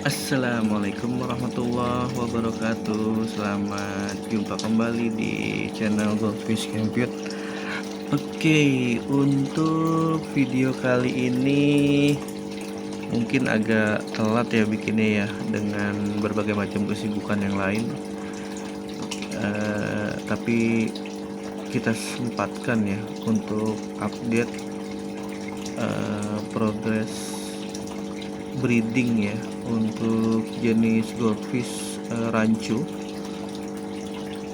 Assalamualaikum warahmatullahi wabarakatuh. Selamat jumpa kembali di channel Goldfish Compute. Oke, untuk video kali ini mungkin agak telat ya bikinnya ya, dengan berbagai macam kesibukan yang lain. Tapi kita sempatkan ya untuk update progres breeding ya untuk jenis goldfish rancu.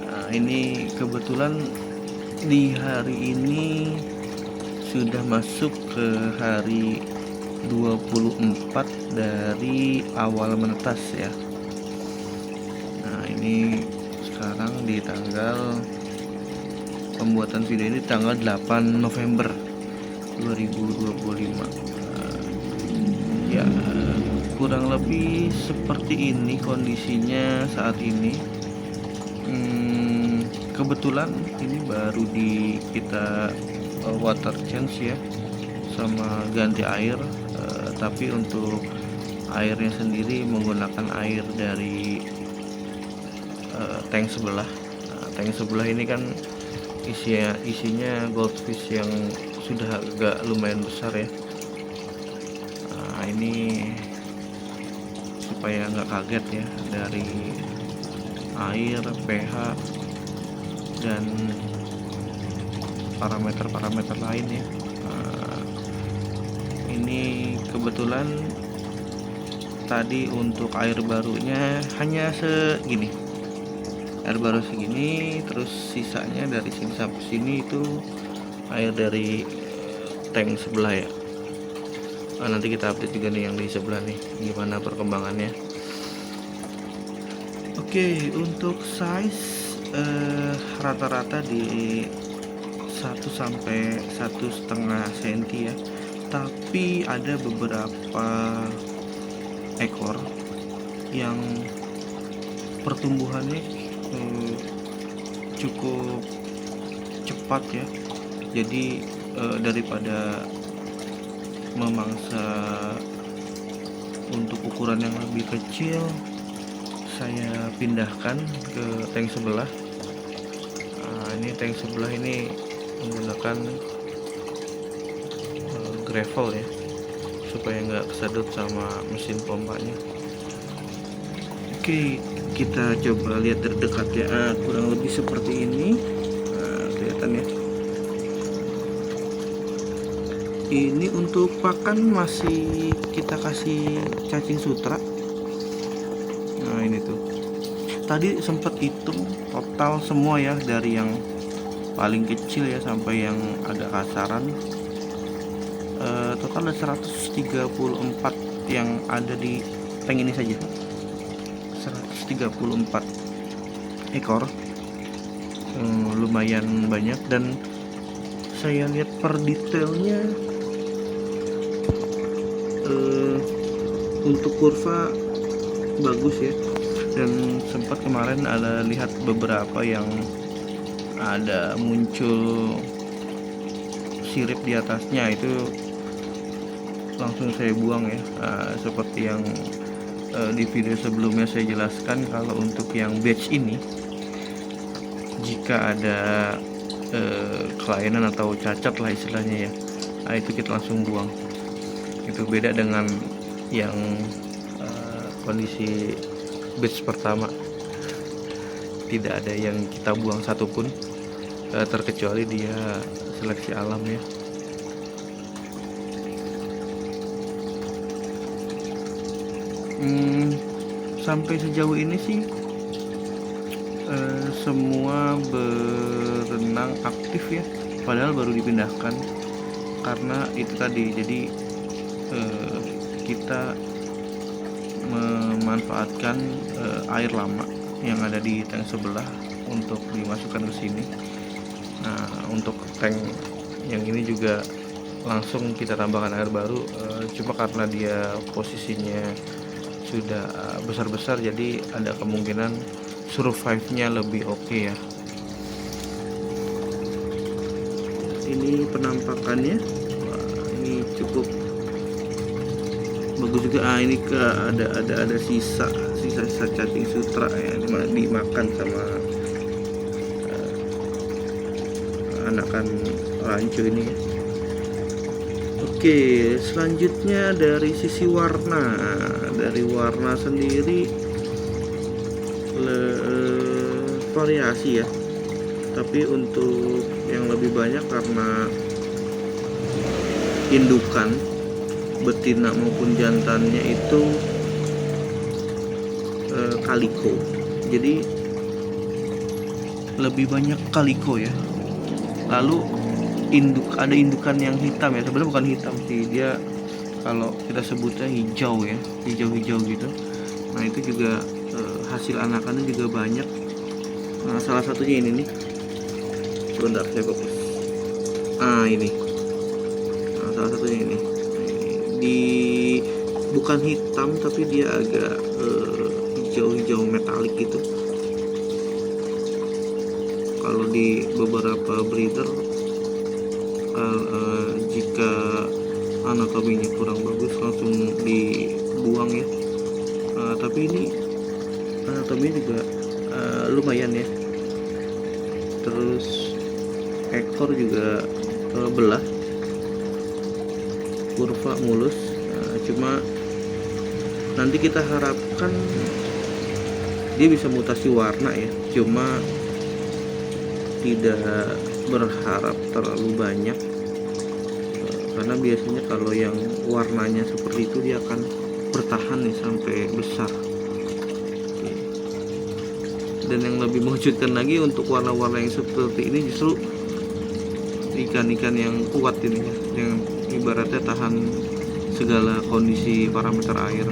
Nah, ini kebetulan di hari ini sudah masuk ke hari 24 dari awal menetas ya. Nah, ini sekarang di tanggal pembuatan video ini tanggal 8 November 2025. Ya, kurang lebih seperti ini kondisinya saat ini. Kebetulan ini baru di kita water change ya, sama ganti air. Tapi untuk airnya sendiri menggunakan air dari tank sebelah. Tank sebelah ini kan isinya goldfish yang sudah agak lumayan besar ya. Ini supaya nggak kaget ya dari air, pH, dan parameter-parameter lain ya. Ini kebetulan tadi untuk air barunya hanya segini, air baru segini, terus sisanya dari sini sampai sini itu air dari tank sebelah ya. Nanti kita update juga nih yang di sebelah nih, gimana perkembangannya. Oke, untuk size rata-rata di 1 sampai 1,5 cm ya, tapi ada beberapa ekor yang pertumbuhannya cukup cepat ya. Jadi daripada memangsa untuk ukuran yang lebih kecil, saya pindahkan ke tank sebelah. Ini tank sebelah ini menggunakan gravel ya, supaya nggak kesedot sama mesin pompanya. Oke, kita coba lihat terdekat ya. Kurang lebih seperti ini. Kelihatan ya. Ini untuk pakan masih kita kasih cacing sutra. Nah, ini tuh. Tadi sempat hitung total semua ya, dari yang paling kecil ya sampai yang agak kasaran. Total ada 134 yang ada di tank ini saja. 134 ekor. Lumayan banyak, dan saya lihat per detailnya untuk kurva bagus ya. Dan sempat kemarin ada lihat beberapa yang ada muncul sirip di atasnya, itu langsung saya buang ya. Seperti yang di video sebelumnya saya jelaskan, kalau untuk yang batch ini, jika ada kelainan atau cacat lah istilahnya ya, itu kita langsung buang. Itu beda dengan yang kondisi batch pertama, tidak ada yang kita buang satupun, terkecuali dia seleksi alam ya. Sampai sejauh ini sih semua berenang aktif ya, padahal baru dipindahkan karena itu tadi. Jadi kita memanfaatkan air lama yang ada di tank sebelah untuk dimasukkan ke sini. Nah, untuk tank yang ini juga langsung kita tambahkan air baru, cuma karena dia posisinya sudah besar-besar, jadi ada kemungkinan survive-nya lebih oke ya. Ini penampakannya. Wah, ini cukup bagus juga. Ini ada sisa cacing sutra ya, dimakan sama anakan rancu ini ya. Oke, selanjutnya dari sisi warna. Dari warna sendiri variasi ya, tapi untuk yang lebih banyak karena indukan betina maupun jantannya itu kaliko, jadi lebih banyak kaliko ya. Lalu ada indukan yang hitam ya, sebenarnya bukan hitam sih, dia kalau kita sebutnya hijau ya, hijau gitu. Nah itu juga hasil anakannya juga banyak. Nah salah satunya ini nih, sebentar saya fokus. Ini, nah, salah satunya ini bukan hitam tapi dia agak hijau metalik gitu. Kalau di beberapa breeder jika anatominya kurang bagus langsung dibuang ya. Tapi ini anatominya juga lumayan ya. Terus ekor juga belah, kurva mulus. Cuma nanti kita harapkan dia bisa mutasi warna ya, cuma tidak berharap terlalu banyak, karena biasanya kalau yang warnanya seperti itu dia akan bertahan nih sampai besar. Dan yang lebih mengejutkan lagi, untuk warna-warna yang seperti ini justru ikan-ikan yang kuat ini ya, yang ibaratnya tahan segala kondisi parameter air.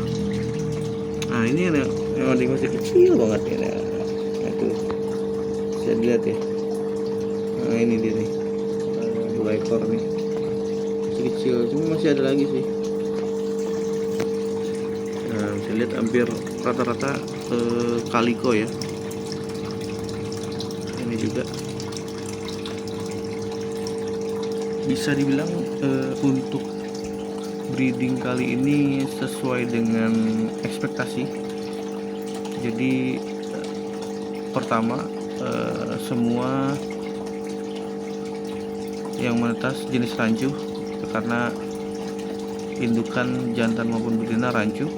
Nah ini yang masih kecil banget ya. Nah, itu bisa dilihat ya. Nah ini dia nih, 2 ekor nih, kecil, cuma masih ada lagi sih. Nah bisa lihat hampir rata-rata kaliko ya. Ini juga bisa dibilang untuk breeding kali ini sesuai dengan ekspektasi. Jadi pertama semua yang menetas jenis rancu, karena indukan jantan maupun betina rancu.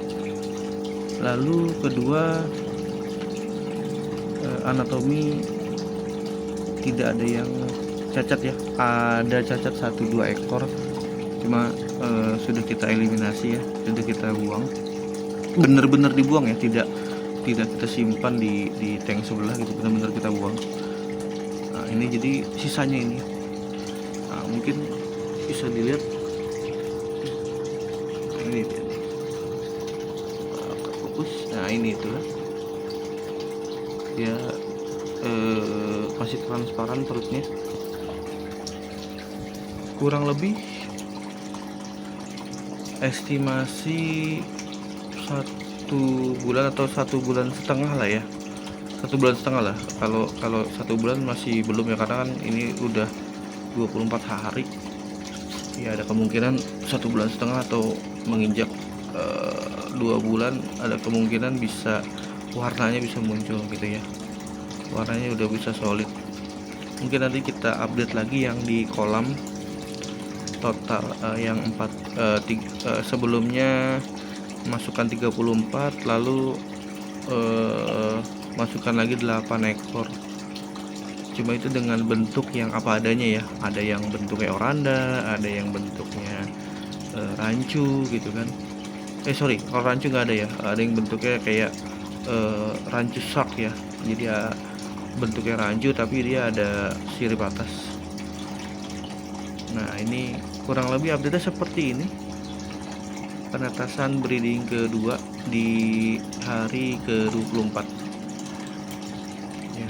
Lalu kedua, anatomi tidak ada yang cacat ya, ada cacat 1-2 ekor, cuma sudah kita eliminasi ya, sudah kita buang, bener-bener dibuang ya, tidak kita simpan di tank sebelah gitu, benar-benar kita buang. Nah ini jadi sisanya ini. Nah, mungkin bisa dilihat ini dia nih. Fokus. Nah ini itulah dia, masih transparan perutnya. Kurang lebih estimasi 1 bulan atau 1,5 bulan lah ya, 1,5 bulan lah. Kalau 1 bulan masih belum ya, karena kan ini udah 24 hari ya, ada kemungkinan 1,5 bulan atau menginjak 2 bulan, ada kemungkinan bisa warnanya bisa muncul gitu ya, warnanya udah bisa solid. Mungkin nanti kita update lagi yang di kolam total, yang 4 sebelumnya masukkan 34, lalu masukkan lagi 8 ekor. Cuma itu dengan bentuk yang apa adanya ya, ada yang bentuknya oranda, ada yang bentuknya rancu gitu kan. Sorry, kalau rancu nggak ada ya, ada yang bentuknya kayak rancu shark ya, jadi ya bentuknya rancu tapi dia ada sirip atas. Nah ini kurang lebih update seperti ini, penetasan breeding kedua di hari ke-24 ya.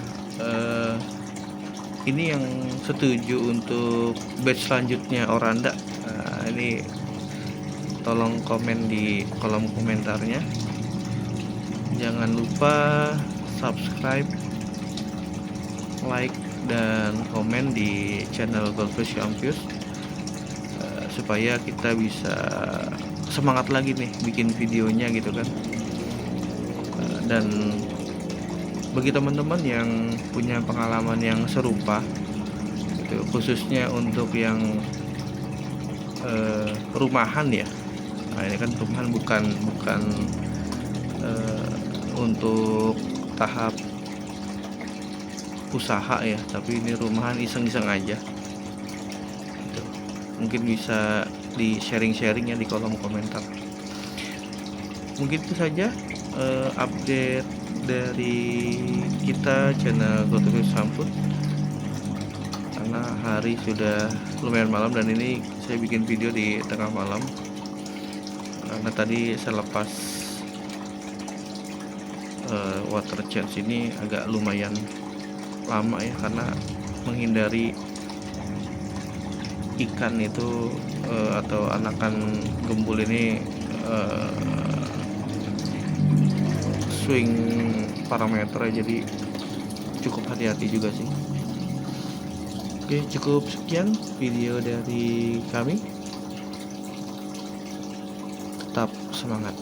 Ini yang setuju untuk batch selanjutnya oranda, ini tolong komen di kolom komentarnya. Jangan lupa subscribe, like, dan komen di channel Goldfish Campus, supaya kita bisa semangat lagi nih bikin videonya gitu kan. Dan bagi teman-teman yang punya pengalaman yang serupa gitu, khususnya untuk yang rumahan ya. Nah, ini kan rumahan bukan untuk tahap usaha ya, tapi ini rumahan iseng-iseng aja gitu. Mungkin bisa di sharing-sharing ya di kolom komentar. Mungkin itu saja update dari kita channel GoToWeb Samput, karena hari sudah lumayan malam dan ini saya bikin video di tengah malam karena tadi saya lepas water change ini agak lumayan lama ya, karena menghindari ikan itu atau anakan gembul ini swing parameter, jadi cukup hati-hati juga sih. Oke, cukup sekian video dari kami. Tetap semangat.